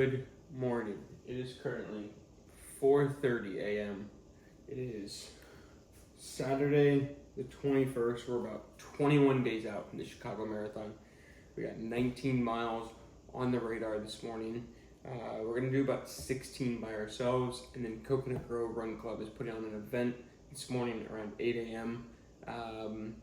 Good morning. It is currently 4:30 a.m. It is Saturday the 21st. We're about 21 days out from the Chicago Marathon. We got 19 miles on the radar this morning. We're going to do about 16 by ourselves, and then Coconut Grove Run Club is putting on an event this morning around 8 a.m.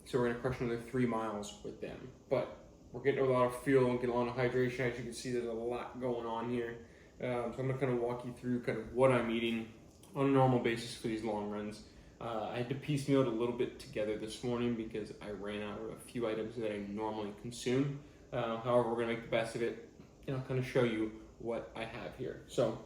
So we're going to crush another 3 miles with them. But we're getting a lot of fuel and getting a lot of hydration. As you can see, there's a lot going on here. So I'm going to kind of walk you through kind of what I'm eating on a normal basis for these long runs. I had to piecemeal it a little bit together this morning because I ran out of a few items that I normally consume. However, we're going to make the best of it, and I'll kind of show you what I have here. So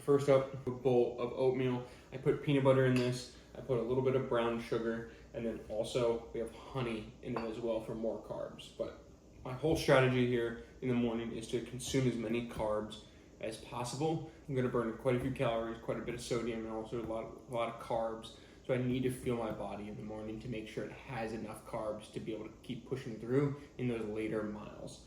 first up, a bowl of oatmeal. I put peanut butter in this. I put a little bit of brown sugar, and then also we have honey in it as well for more carbs. But my whole strategy here in the morning is to consume as many carbs as possible. I'm going to burn quite a few calories, quite a bit of sodium, and also a lot of carbs. So I need to feel my body in the morning to make sure it has enough carbs to be able to keep pushing through in those later miles.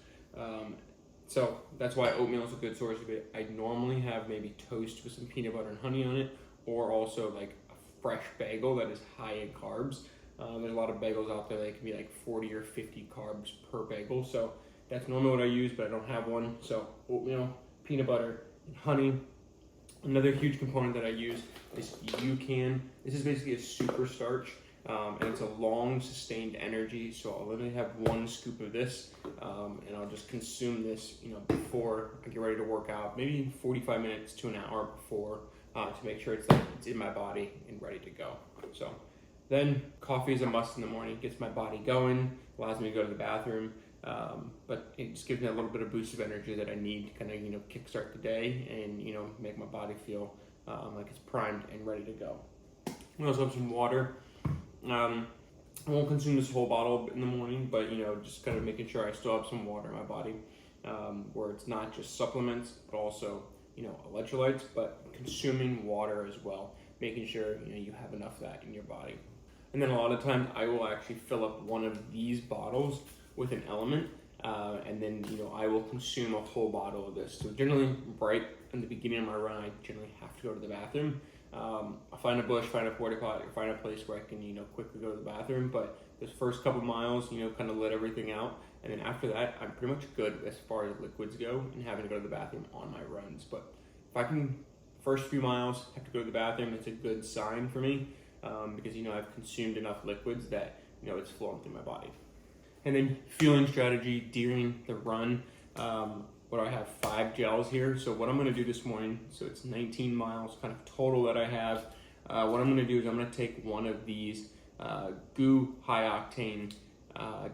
So that's why oatmeal is a good source of it. I normally have maybe toast with some peanut butter and honey on it, or also like a fresh bagel that is high in carbs. There's a lot of bagels out there that can be like 40 or 50 carbs per bagel. So that's normally what I use, but I don't have one. So oatmeal, peanut butter, and honey. Another huge component that I use is UCAN. This is basically a super starch, and it's a long sustained energy. So I'll literally have 1 scoop of this, and I'll just consume this, before I get ready to work out, maybe 45 minutes to an hour before, to make sure it's in my body and ready to go. So then coffee is a must in the morning. It gets my body going, allows me to go to the bathroom, but it just gives me a little bit of boost of energy that I need to kind of, kickstart the day and, make my body feel like it's primed and ready to go. We also have some water. I won't consume this whole bottle in the morning, but, just kind of making sure I still have some water in my body, where it's not just supplements, but also, electrolytes, but consuming water as well, making sure, you have enough of that in your body. And then a lot of times I will actually fill up one of these bottles with an element, and then I will consume a whole bottle of this. So generally, right in the beginning of my run, I generally have to go to the bathroom. I find a bush, find a porta potty, or find a place where I can quickly go to the bathroom. But those first couple miles, kind of let everything out, and then after that, I'm pretty much good as far as liquids go, and having to go to the bathroom on my runs. But if I can, first few miles, have to go to the bathroom, it's a good sign for me, because I've consumed enough liquids that it's flowing through my body. And then fueling strategy during the run. What I have 5 gels here. So what I'm going to do this morning, so it's 19 miles kind of total that I have. What I'm going to do is I'm going to take one of these GU high octane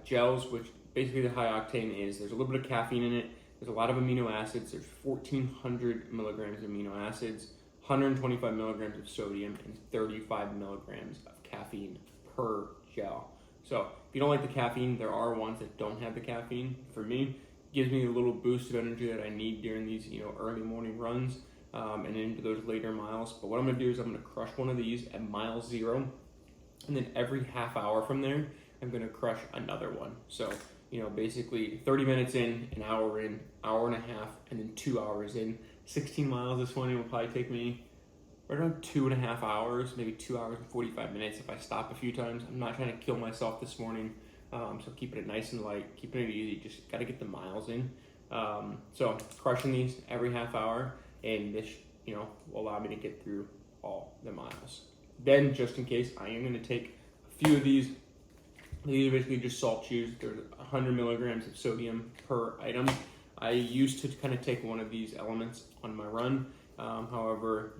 gels, which basically the high octane is there's a little bit of caffeine in it. There's a lot of amino acids. There's 1,400 milligrams of amino acids, 125 milligrams of sodium, and 35 milligrams of caffeine per gel. So if you don't like the caffeine, there are ones that don't have the caffeine. For me, it gives me a little boost of energy that I need during these early morning runs, and into those later miles. But what I'm going to do is I'm going to crush one of these at mile 0, and then every half hour from there, I'm going to crush another one. So basically 30 minutes in, an hour in, hour and a half, and then 2 hours in. 16 miles this morning will probably take me right around 2.5 hours, maybe 2 hours and 45 minutes if I stop a few times. I'm not trying to kill myself this morning, so keeping it nice and light, keeping it easy, just got to get the miles in. So crushing these every half hour, and this will allow me to get through all the miles. Then, just in case, I am going to take a few of these. These are basically just salt chews. There's 100 milligrams of sodium per item. I used to kind of take one of these elements on my run. However,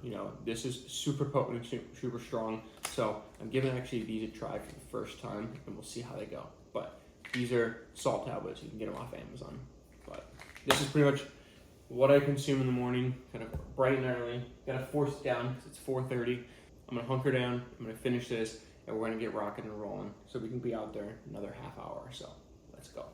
this is super potent, super strong. So I'm giving actually these a try for the first time, and we'll see how they go. But these are salt tablets. You can get them off Amazon. But this is pretty much what I consume in the morning, kind of bright and early. Gotta force it down because it's 4:30. I'm gonna hunker down. I'm gonna finish this, and we're gonna get rocking and rolling so we can be out there another half hour or so. Let's go.